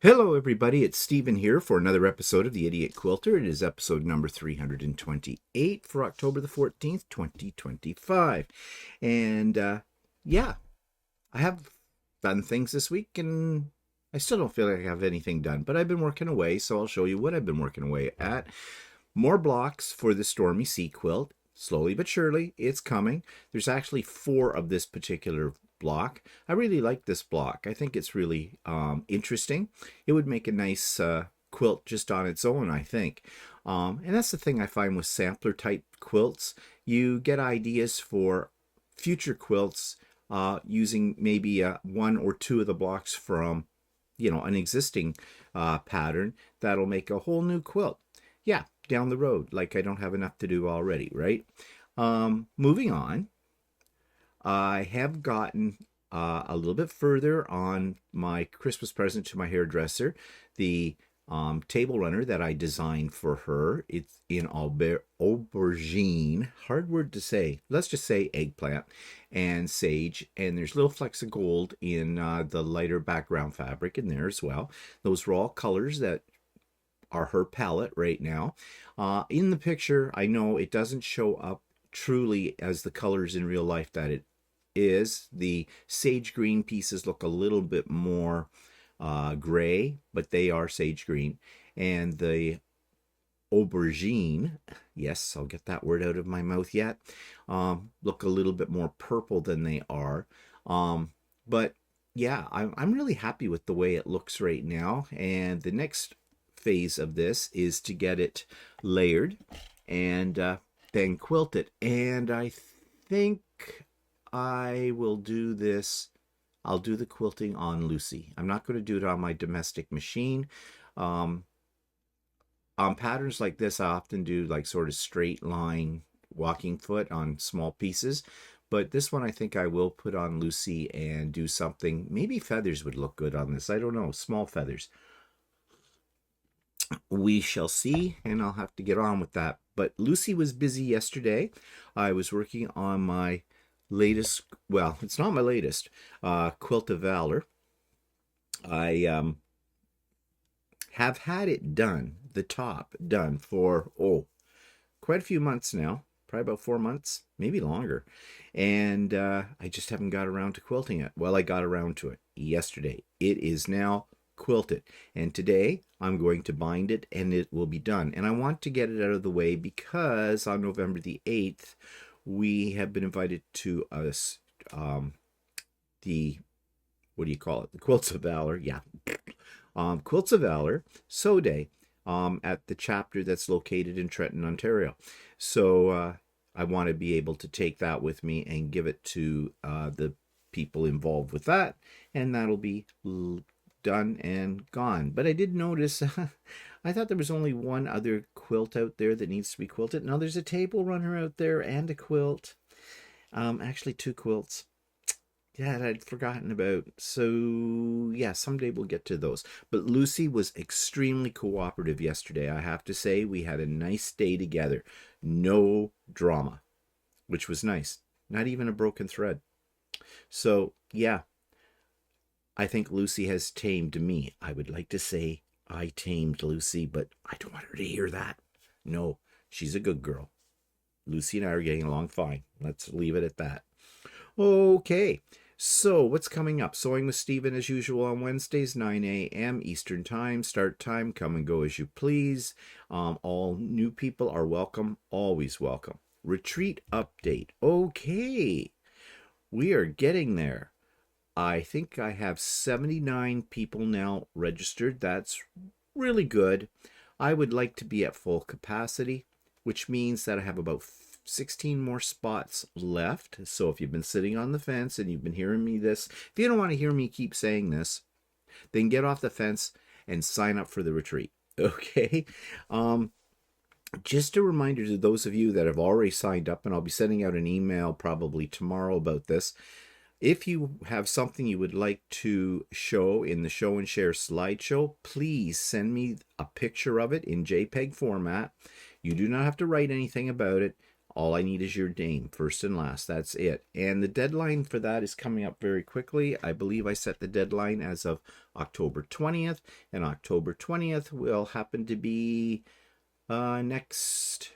Hello everybody, it's Stephen here for another episode of the Idiot Quilter. It is episode number 328 for October the 14th, 2025. And yeah, I have done things this week and I still don't feel like I have anything done, but I've been working away, so I'll show you what I've been working away at. More blocks for the Stormy Sea quilt. Slowly but surely, it's coming. There's actually 4 of this particular block. I really like this block. I think it's really interesting. It would make a nice quilt just on its own, I think. And that's the thing I find with sampler type quilts. You get ideas for future quilts using maybe 1 or 2 of the blocks from, an existing pattern that'll make a whole new quilt. Yeah, down the road, like I don't have enough to do already, right? Moving on, I have gotten a little bit further on my Christmas present to my hairdresser, the table runner that I designed for her. It's in aubergine, hard word to say. Let's just say eggplant and sage, and there's little flecks of gold in the lighter background fabric in there as well. Those are all colors that are her palette right now. In the picture, I know it doesn't show up truly as the colors in real life that it is. The sage green pieces look a little bit more gray, but they are sage green. And the aubergine, yes, I'll get that word out of my mouth yet, look a little bit more purple than they are. But yeah, I'm really happy with the way it looks right now. And the next phase of this is to get it layered and then quilt it. And I think I will do this. I'll do the quilting on Lucy. I'm not going to do it on my domestic machine. On patterns like this, I often do like sort of straight line walking foot on small pieces. But this one I think I will put on Lucy and do something. Maybe feathers would look good on this. I don't know. Small feathers. We shall see, and I'll have to get on with that. But Lucy was busy yesterday. I was working on my latest, well, it's not my latest, Quilt of Valor. I have had it done, the top done for, quite a few months now. Probably about 4 months, maybe longer. And I just haven't got around to quilting it. Well, I got around to it yesterday. It is now quilted, and today I'm going to bind it and it will be done. And I want to get it out of the way because on November the 8th we have been invited to us the what do you call it, the Quilts of Valor, Quilts of Valor Sew Day at the chapter that's located in Trenton, Ontario. So I want to be able to take that with me and give it to the people involved with that, and that'll be done and gone. But I did notice I thought there was only one other quilt out there that needs to be quilted. Now there's a table runner out there and a quilt, actually 2 quilts that I'd forgotten about. So yeah, someday we'll get to those. But Lucy was extremely cooperative yesterday. I have to say we had a nice day together. No drama, which was nice. Not even a broken thread. So yeah, I think Lucy has tamed me. I would like to say I tamed Lucy, but I don't want her to hear that. No, she's a good girl. Lucy and I are getting along fine. Let's leave it at that. Okay, so what's coming up? Sewing with Stephen as usual on Wednesdays, 9 a.m. Eastern Time. Start time, come and go as you please. All new people are welcome, always welcome. Retreat update. Okay, we are getting there. I think I have 79 people now registered. That's really good. I would like to be at full capacity, which means that I have about 16 more spots left. So if you've been sitting on the fence and you've been hearing me this, if you don't want to hear me keep saying this, then get off the fence and sign up for the retreat. Okay? Just a reminder to those of you that have already signed up, and I'll be sending out an email probably tomorrow about this. If you have something you would like to show in the show and share slideshow, please send me a picture of it in JPEG format. You do not have to write anything about it. All I need is your name, first and last. That's it. And the deadline for that is coming up very quickly. I believe I set the deadline as of October 20th, and October 20th will happen to be next,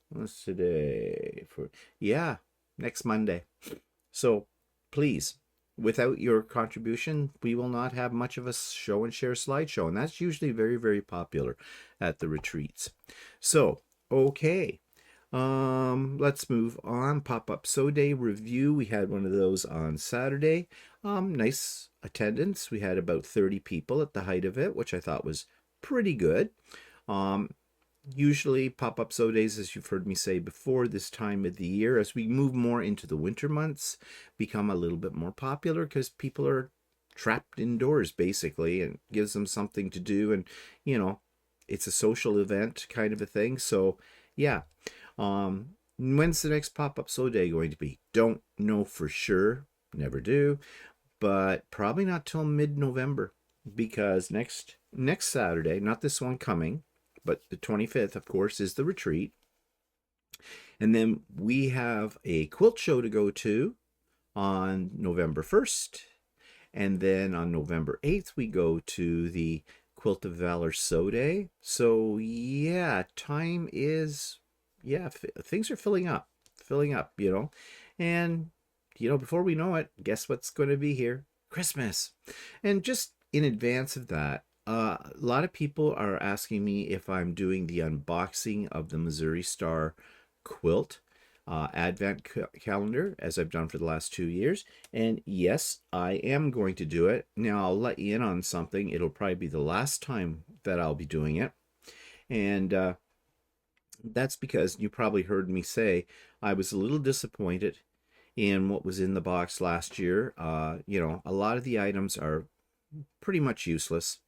what's today? Next Monday. So please, without your contribution, we will not have much of a show and share slideshow. And that's usually very, very popular at the retreats. So, okay. Let's move on. Pop-up sew day review. We had one of those on Saturday. Nice attendance. We had about 30 people at the height of it, which I thought was pretty good. Usually pop-up sew days, as you've heard me say before, this time of the year, as we move more into the winter months, become a little bit more popular because people are trapped indoors basically, and gives them something to do, and it's a social event kind of a thing. So yeah. When's the next pop-up sew day going to be? Don't know for sure, never do, but probably not till mid-November, because next Saturday, not this one coming, but the 25th, of course, is the retreat. And then we have a quilt show to go to on November 1st. And then on November 8th, we go to the Quilt of Valor Sew Day. So yeah, time is, things are filling up, And, before we know it, guess what's going to be here? Christmas. And just in advance of that, a lot of people are asking me if I'm doing the unboxing of the Missouri Star quilt advent calendar, as I've done for the last 2 years. And yes, I am going to do it. Now, I'll let you in on something. It'll probably be the last time that I'll be doing it. And that's because you probably heard me say I was a little disappointed in what was in the box last year. A lot of the items are pretty much useless.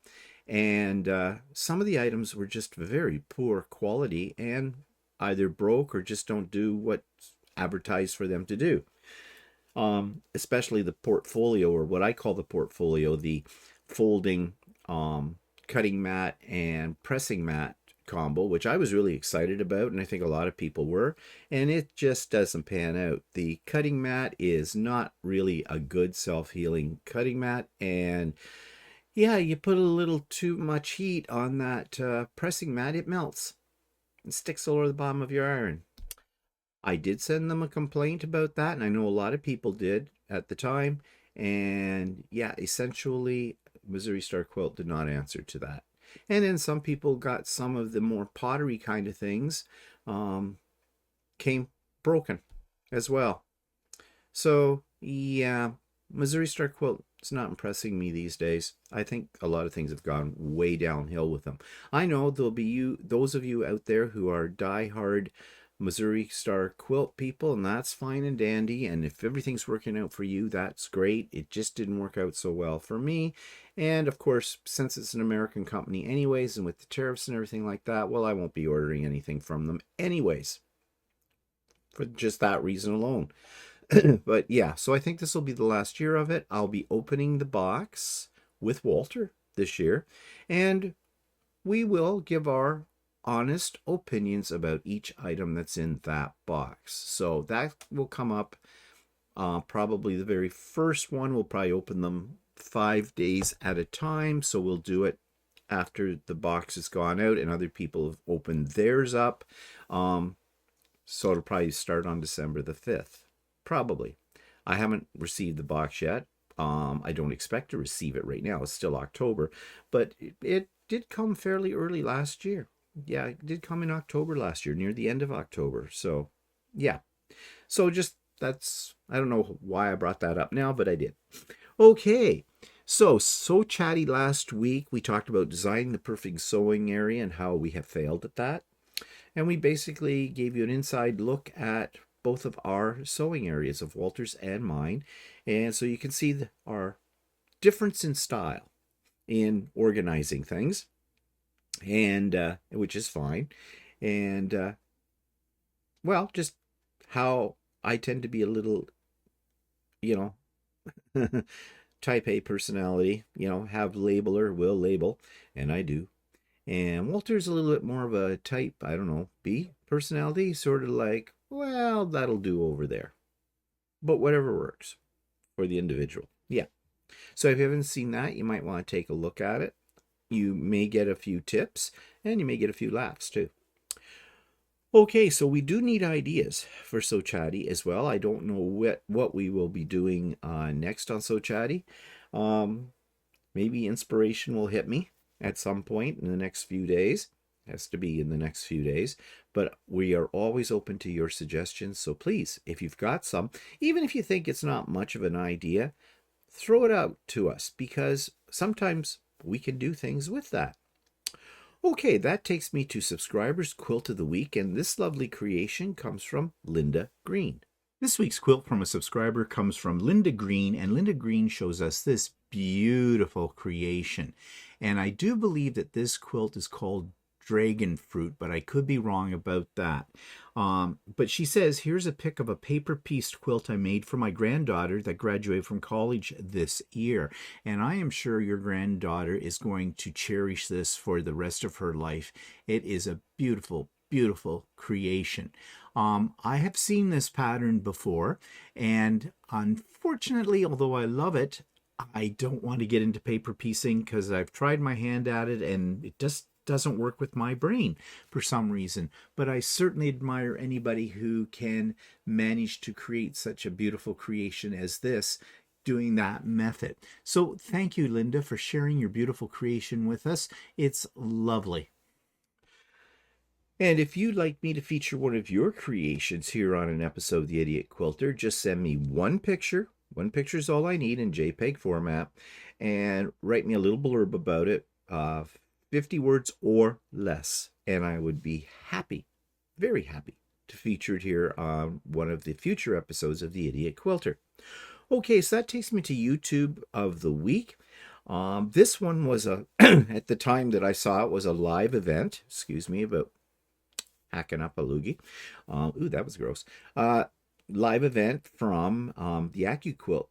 And some of the items were just very poor quality and either broke or just don't do what's advertised for them to do. Especially the portfolio, or what I call the portfolio, the folding cutting mat and pressing mat combo, which I was really excited about, and I think a lot of people were, and it just doesn't pan out. The cutting mat is not really a good self-healing cutting mat, and yeah, you put a little too much heat on that pressing mat, it melts and sticks all over the bottom of your iron. I did send them a complaint about that, and I know a lot of people did at the time. And yeah, essentially, Missouri Star Quilt did not answer to that. And then some people got some of the more pottery kind of things came broken as well. So yeah, Missouri Star Quilt is not impressing me these days. I think a lot of things have gone way downhill with them. I know there'll be those of you out there who are die-hard Missouri Star Quilt people, and that's fine and dandy. And if everything's working out for you, that's great. It just didn't work out so well for me. And of course, since it's an American company anyways, and with the tariffs and everything like that, well, I won't be ordering anything from them anyways, for just that reason alone. But yeah, so I think this will be the last year of it. I'll be opening the box with Walter this year, and we will give our honest opinions about each item that's in that box. So that will come up probably the very first one. We'll probably open them 5 days at a time. So we'll do it after the box has gone out and other people have opened theirs up. So it'll probably start on December the 5th. Probably. I haven't received the box yet. I don't expect to receive it right now. It's still October. But it did come fairly early last year. Yeah, it did come in October last year, near the end of October. So, yeah. So just, I don't know why I brought that up now, but I did. Okay. So Chatty last week, we talked about designing the perfect sewing area and how we have failed at that. And we basically gave you an inside look at both of our sewing areas, of Walter's and mine. And so you can see our difference in style in organizing things, and which is fine. And well, just how I tend to be a little, type A personality, have labeler, will label, and I do. And Walter's a little bit more of a type, I don't know, B personality, sort of like, well, that'll do over there. But whatever works for the individual. Yeah. So if you haven't seen that, you might want to take a look at it. You may get a few tips and you may get a few laughs too. Okay, so we do need ideas for So Chatty as well. I don't know what we will be doing next on So Chatty. Maybe inspiration will hit me at some point in the next few days. It has to be in the next few days. But we are always open to your suggestions. So please, if you've got some, even if you think it's not much of an idea, throw it out to us because sometimes we can do things with that. Okay, that takes me to subscribers' quilt of the week, and this lovely creation comes from Linda Green. This week's quilt from a subscriber comes from Linda Green, and Linda Green shows us this beautiful creation. And I do believe that this quilt is called dragon fruit, but I could be wrong about that. But she says, here's a pic of a paper-pieced quilt I made for my granddaughter that graduated from college this year. And I am sure your granddaughter is going to cherish this for the rest of her life. It is a beautiful, beautiful creation. I have seen this pattern before, and unfortunately, although I love it, I don't want to get into paper piecing because I've tried my hand at it and it just doesn't work with my brain for some reason. But I certainly admire anybody who can manage to create such a beautiful creation as this doing that method. So thank you, Linda, for sharing your beautiful creation with us. It's lovely. And if you'd like me to feature one of your creations here on an episode of The Idiot Quilter, just send me one picture. One picture is all I need in JPEG format, and write me a little blurb about it, 50 words or less, and I would be happy, very happy, to feature it here on one of the future episodes of The Idiot Quilter. Okay, so that takes me to YouTube of the week. This one was at the time that I saw it, was a live event. Excuse me about hacking up a loogie. Ooh, that was gross. Live event from the AccuQuilt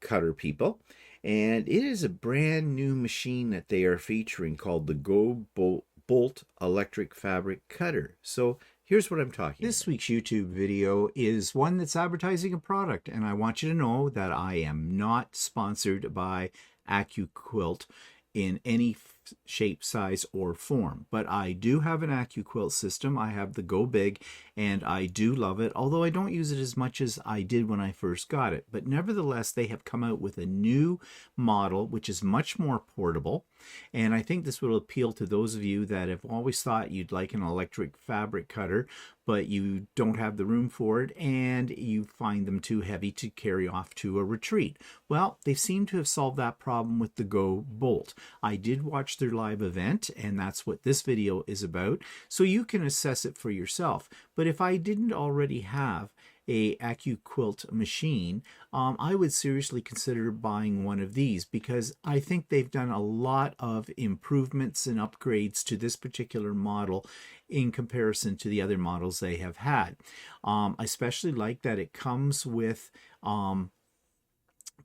cutter people. And it is a brand new machine that they are featuring called the Go Bolt Electric Fabric Cutter. So here's what I'm talking about. This week's YouTube video is one that's advertising a product, and I want you to know that I am not sponsored by AccuQuilt in any shape, size, or form. But I do have an AccuQuilt system. I have the Go Big, and I do love it, although I don't use it as much as I did when I first got it. But nevertheless, they have come out with a new model, which is much more portable. And I think this will appeal to those of you that have always thought you'd like an electric fabric cutter, but you don't have the room for it and you find them too heavy to carry off to a retreat. Well, they seem to have solved that problem with the Go Bolt. I did watch their live event, and that's what this video is about, so you can assess it for yourself. But if I didn't already have a AccuQuilt machine, I would seriously consider buying one of these because I think they've done a lot of improvements and upgrades to this particular model in comparison to the other models they have had. I especially like that it comes with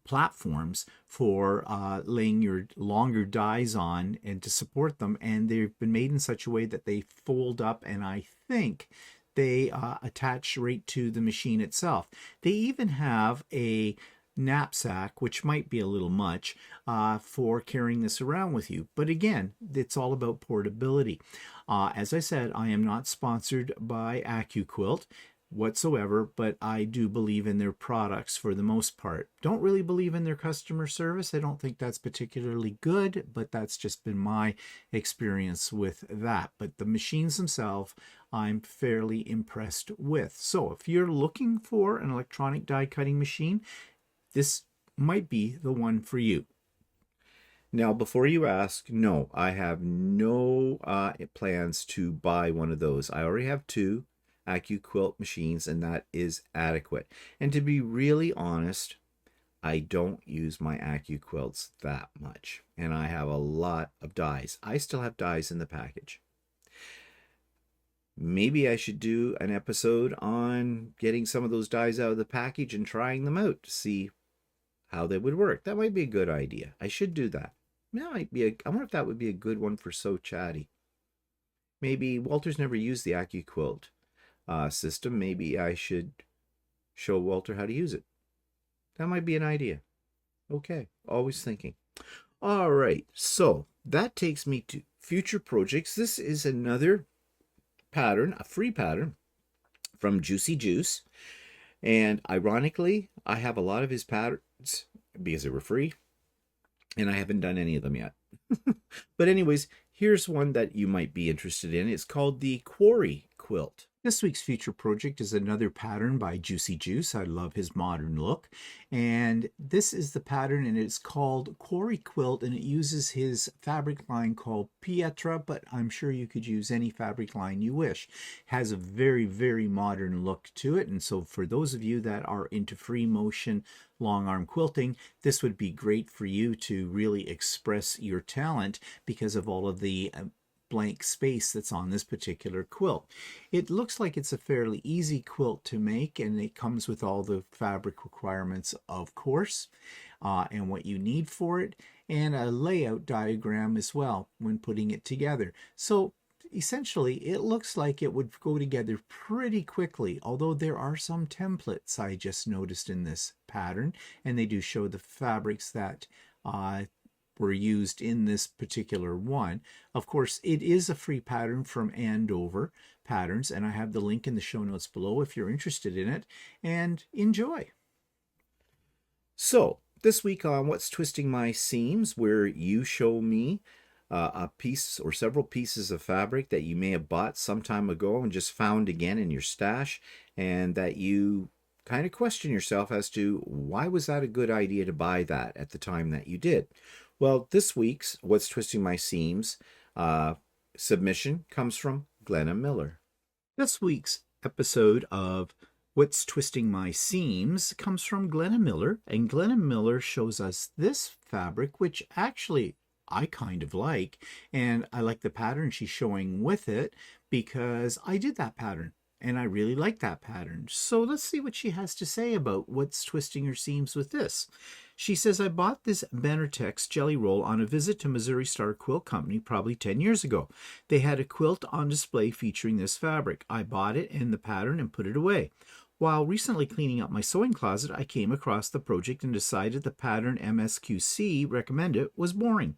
platforms for laying your longer dies on and to support them, and they've been made in such a way that they fold up, and I think they attach right to the machine itself. They even have a knapsack, which might be a little much for carrying this around with you. But again, it's all about portability. As I said, I am not sponsored by AccuQuilt whatsoever, but I do believe in their products for the most part. Don't really believe in their customer service. I don't think that's particularly good, but that's just been my experience with that. But the machines themselves, I'm fairly impressed with. So if you're looking for an electronic die cutting machine, this might be the one for you. Now, before you ask, no, I have no plans to buy one of those. I already have two AccuQuilt machines, and that is adequate. And to be really honest, I don't use my AccuQuilts that much, and I have a lot of dies. I still have dies in the package. Maybe I should do an episode on getting some of those dies out of the package and trying them out to see how they would work. That might be a good idea. I should do that. That might be I wonder if that would be a good one for So Chatty. Maybe Walter's never used the AccuQuilt system. Maybe I should show Walter how to use it. That might be an idea. Okay, always thinking. All right, so that takes me to future projects. This is another pattern, a free pattern from Giuce. And ironically, I have a lot of his patterns because they were free, and I haven't done any of them yet. But anyways, here's one that you might be interested in. It's called the Quarry quilt. This week's feature project is another pattern by Giuce. I love his modern look. And this is the pattern, and it's called Quarry Quilt, and it uses his fabric line called Pietra, but I'm sure you could use any fabric line you wish. It has a very, very modern look to it, and so for those of you that are into free motion long arm quilting, this would be great for you to really express your talent because of all of the blank space that's on this particular quilt. It looks like it's a fairly easy quilt to make, and it comes with all the fabric requirements, of course, and what you need for it, and a layout diagram as well when putting it together. So essentially, it looks like it would go together pretty quickly, although there are some templates I just noticed in this pattern, and they do show the fabrics that were used in this particular one. Of course, it is a free pattern from Andover Patterns, and I have the link in the show notes below if you're interested in it, and enjoy. So, this week on What's Twisting My Seams, where you show me a piece or several pieces of fabric that you may have bought some time ago and just found again in your stash, and that you kind of question yourself as to why was that a good idea to buy that at the time that you did. Well, this week's What's Twisting My Seams submission comes from Glenna Miller. This week's episode of What's Twisting My Seams comes from Glenna Miller, and Glenna Miller shows us this fabric, which actually I kind of like, and I like the pattern she's showing with it because I did that pattern and I really like that pattern. So let's see what she has to say about what's twisting her seams with this. She says, I bought this Bannertex jelly roll on a visit to Missouri Star Quilt Company probably 10 years ago. They had a quilt on display featuring this fabric. I bought it and the pattern and put it away. While recently cleaning up my sewing closet, I came across the project and decided the pattern MSQC recommended was boring.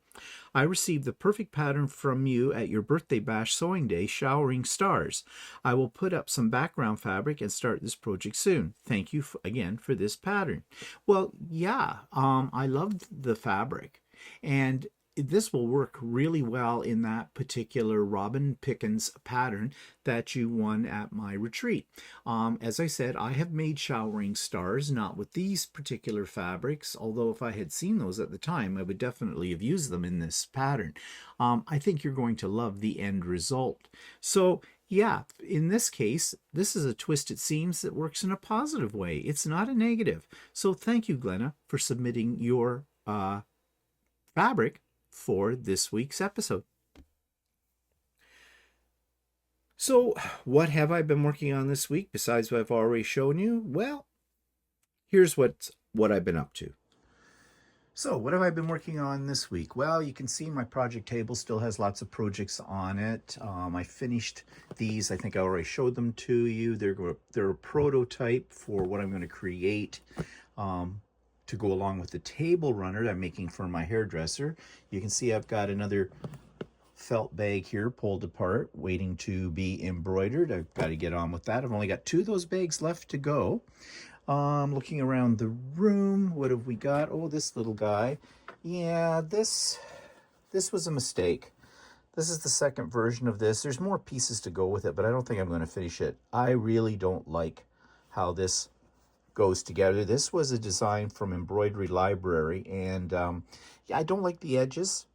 I received the perfect pattern from you at your birthday bash sewing day, Showering Stars. I will put up some background fabric and start this project soon. Thank you again for this pattern. Well, yeah, I loved the fabric, and this will work really well in that particular Robin Pickens pattern that you won at my retreat. As I said, I have made Showering Stars, not with these particular fabrics, although if I had seen those at the time, I would definitely have used them in this pattern. I think you're going to love the end result. So yeah, in this case, this is a twisted seams that works in a positive way. It's not a negative. So thank you, Glenna, for submitting your fabric for this week's episode. So, what have I been working on this week besides what I've already shown you? Well, here's what I've been up to. So, what have I been working on this week? Well, you can see my project table still has lots of projects on it. I finished these. I think I already showed them to you. They're a prototype for what I'm going to create to go along with the table runner I'm making for my hairdresser. You can see I've got another felt bag here pulled apart, waiting to be embroidered. I've got to get on with that. I've only got 2 of those bags left to go. Looking around the room, what have we got? Oh, this little guy. Yeah, this was a mistake. This is the second version of this. There's more pieces to go with it, but I don't think I'm going to finish it. I really don't like how this goes together. This was a design from Embroidery Library, and yeah, I don't like the edges,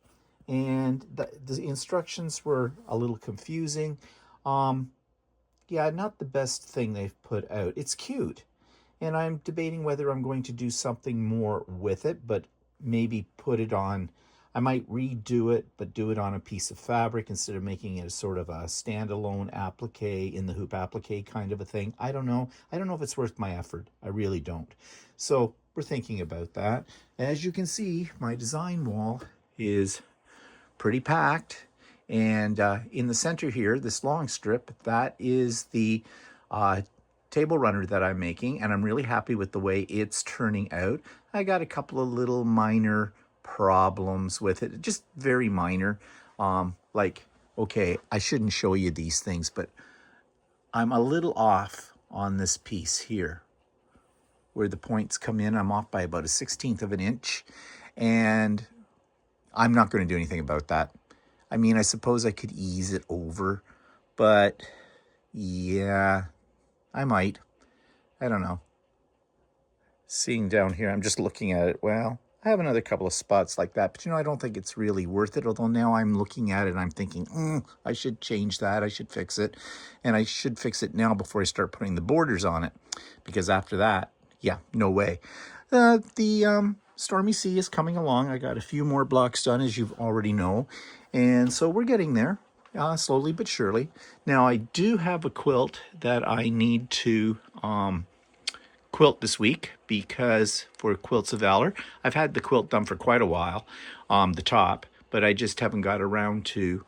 and the instructions were a little confusing. Yeah, not the best thing they've put out. It's cute, and I'm debating whether I'm going to do something more with it, but maybe put it on, I might redo it, but do it on a piece of fabric instead of making it a sort of a standalone applique, in the hoop applique kind of a thing. I don't know. I don't know if it's worth my effort. I really don't. So we're thinking about that. As you can see, my design wall is pretty packed. And in the center here, this long strip, that is the table runner that I'm making, and I'm really happy with the way it's turning out. I got a couple of little minor problems with it, just very minor. Like, okay, I shouldn't show you these things, but I'm a little off on this piece here where the points come in. I'm off by about a 1/16 of an inch, and I'm not going to do anything about that. I mean, I suppose I could ease it over, but yeah, I might. I don't know. Seeing down here, I'm just looking at it. Well, I have another couple of spots like that, but I don't think it's really worth it. Although now I'm looking at it and I'm thinking, I should change that. I should fix it. And I should fix it now before I start putting the borders on it. Because after that, yeah, no way. The Stormy Sea is coming along. I got a few more blocks done, as you already know. And so we're getting there, slowly but surely. Now, I do have a quilt that I need to quilt this week, because for Quilts of Valor, I've had the quilt done for quite a while, the top, but I just haven't got around to,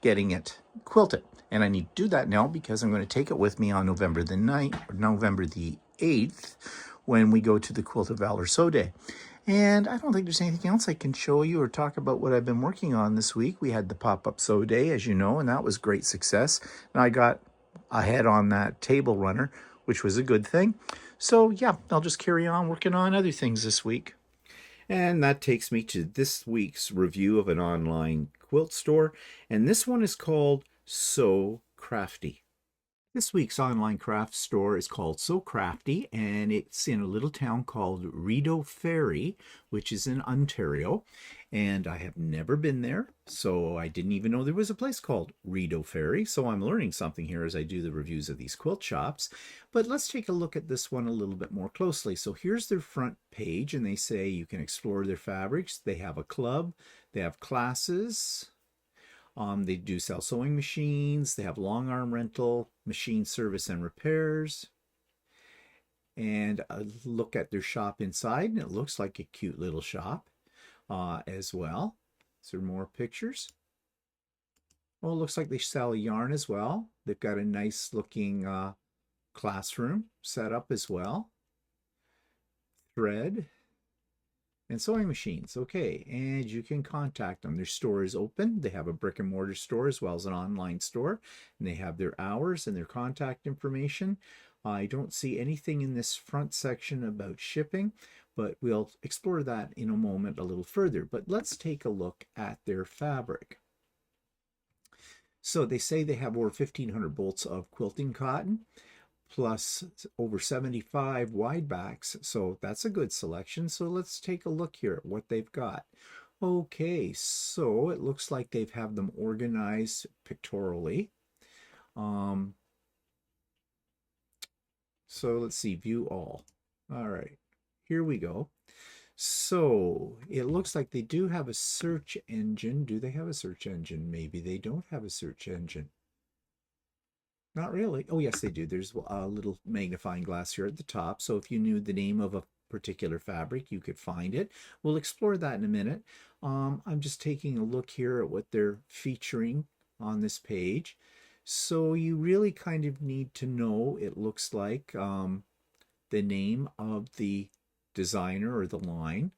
getting it quilted. And I need to do that now because I'm going to take it with me on November the 9th, or November the 8th, when we go to the Quilt of Valor Sew Day. And I don't think there's anything else I can show you or talk about what I've been working on this week. We had the pop-up sew day, as you know, and that was great success. And I got ahead on that table runner, which was a good thing. So yeah, I'll just carry on working on other things this week. And that takes me to this week's review of an online quilt store. And this one is called So Crafty. This week's online craft store is called So Crafty, and it's in a little town called Rideau Ferry, which is in Ontario. And I have never been there, so I didn't even know there was a place called Rideau Ferry. So I'm learning something here as I do the reviews of these quilt shops. But let's take a look at this one a little bit more closely. So here's their front page, and they say you can explore their fabrics. They have a club, they have classes. They do sell sewing machines. They have long arm rental, machine service and repairs. And a look at their shop inside, and it looks like a cute little shop as well. Is there more pictures? Well, it looks like they sell yarn as well. They've got a nice looking classroom set up as well. Thread. And sewing machines. Okay, and you can contact them. Their store is open. They have a brick and mortar store as well as an online store, and they have their hours and their contact information. I don't see anything in this front section about shipping, but we'll explore that in a moment a little further. But let's take a look at their fabric. So they say they have over 1,500 bolts of quilting cotton, plus over 75 wide backs. So that's a good selection. So let's take a look here at what they've got. Okay, so it looks like they've have them organized pictorially. So let's see, view all. All right, here we go. So it looks like they do have a search engine. Do they have a search engine? Maybe they don't have a search engine. Not really. Oh, yes, they do. There's a little magnifying glass here at the top. So if you knew the name of a particular fabric, you could find it. We'll explore that in a minute. I'm just taking a look here at what they're featuring on this page. So you really kind of need to know, it looks like, the name of the designer or the line.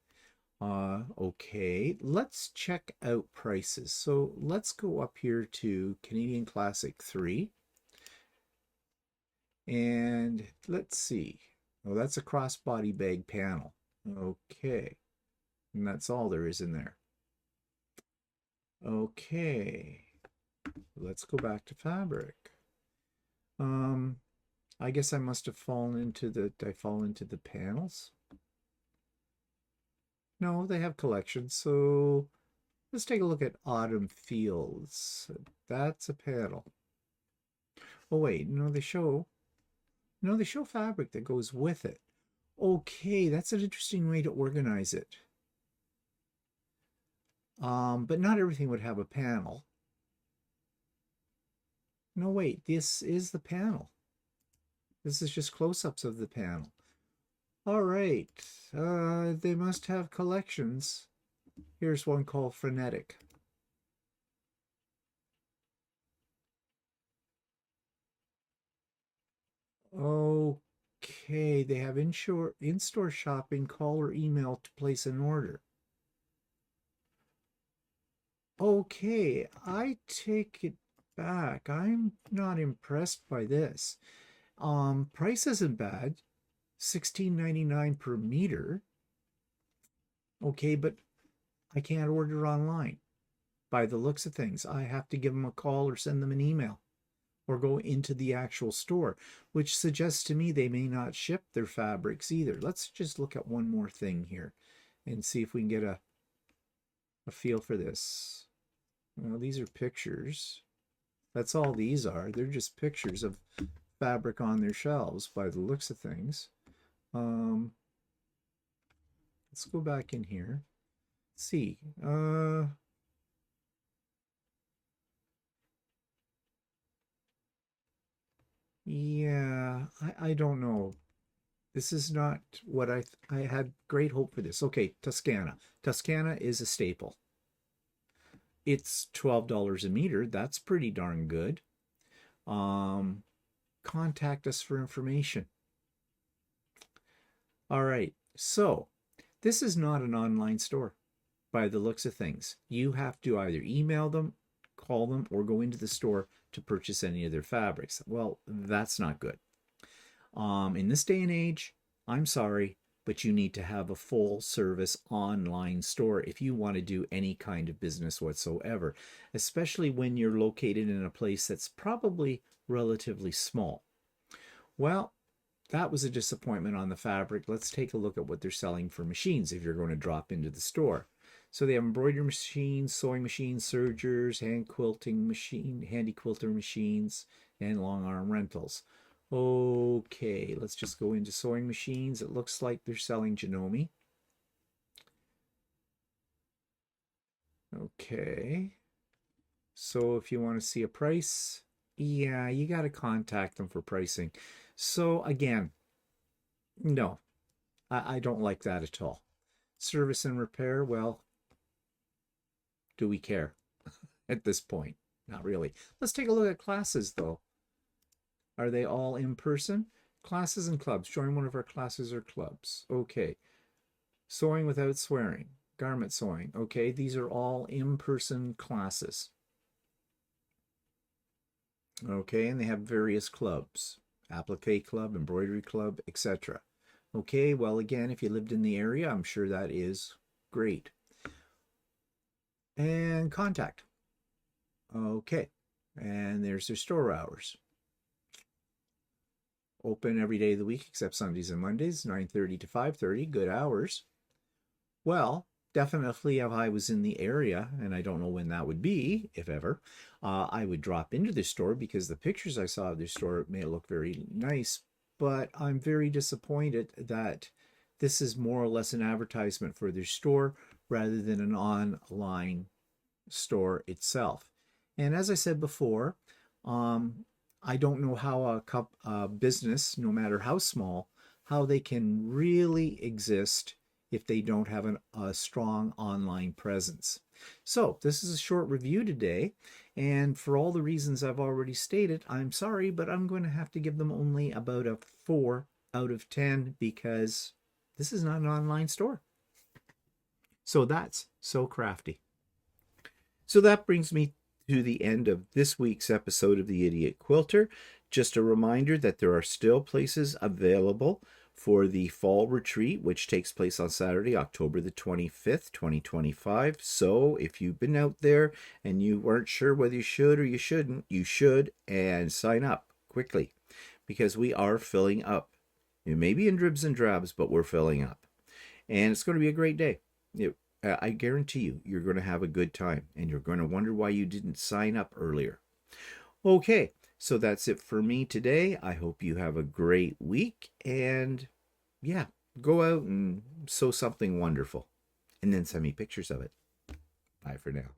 Okay, let's check out prices. So let's go up here to Canadian Classic 3. And let's see. Oh, that's a crossbody bag panel. Okay. And that's all there is in there. Okay. Let's go back to fabric. I guess I must have fallen into the, did I fall into the panels? No, they have collections. So let's take a look at Autumn Fields. That's a panel. Oh, wait, no, they show fabric that goes with it. Okay, that's an interesting way to organize it. But not everything would have a panel. No, wait, this is the panel. This is just close-ups of the panel. All right, they must have collections. Here's one called Frenetic. Okay, they have in-store shopping, call or email to place an order. Okay, I take it back. I'm not impressed by this. Price isn't bad. $16.99 per meter. Okay, but I can't order online. By the looks of things, I have to give them a call or send them an email or go into the actual store, which suggests to me they may not ship their fabrics either. Let's just look at one more thing here and see if we can get a feel for this. Well, these are pictures. That's all these are. They're just pictures of fabric on their shelves by the looks of things. Let's go back in here. Let's see. Yeah, I don't know. This is not what I had great hope for this. Okay, Toscana. Toscana is a staple. It's $12 a meter. That's pretty darn good. Contact us for information. All right, so this is not an online store by the looks of things. You have to either email them, call them, or go into the store to purchase any of their fabrics. Well, that's not good. In this day and age, I'm sorry, but you need to have a full service online store if you want to do any kind of business whatsoever, especially when you're located in a place that's probably relatively small. Well, that was a disappointment on the fabric. Let's take a look at what they're selling for machines if you're going to drop into the store. So they have embroidery machines, sewing machines, sergers, hand quilting machine, handy quilter machines, and long arm rentals. Okay, let's just go into sewing machines. It looks like they're selling Janome. Okay. So if you want to see a price, yeah, you got to contact them for pricing. So again, no, I don't like that at all. Service and repair, well, do we care at this point? Not really. Let's take a look at classes though. Are they all in person? Classes and clubs. Join one of our classes or clubs. Okay. Sewing without swearing. Garment sewing. Okay, these are all in-person classes. Okay, and they have various clubs. Applique club, embroidery club, etc. Okay, well again, if you lived in the area, I'm sure that is great. And contact. Okay, and there's their store hours. Open every day of the week except Sundays and Mondays, 9:30 to 5:30, good hours. Well, definitely if I was in the area, and I don't know when that would be, if ever, I would drop into the store because the pictures I saw of their store may look very nice, but I'm very disappointed that this is more or less an advertisement for their store rather than an online store itself. And as I said before, I don't know how a business, no matter how small, how they can really exist if they don't have a strong online presence. So this is a short review today, and for all the reasons I've already stated, I'm sorry, but I'm going to have to give them only about a 4 out of 10 because this is not an online store. So that's so crafty. So that brings me to the end of this week's episode of the Idiot Quilter. Just a reminder that there are still places available for the fall retreat, which takes place on Saturday, October the 25th, 2025. So if you've been out there and you weren't sure whether you should or you shouldn't, you should and sign up quickly because we are filling up. It may be in dribs and drabs, but we're filling up. And it's going to be a great day. I guarantee you, you're going to have a good time and you're going to wonder why you didn't sign up earlier. Okay, so that's it for me today. I hope you have a great week and yeah, go out and sew something wonderful and then send me pictures of it. Bye for now.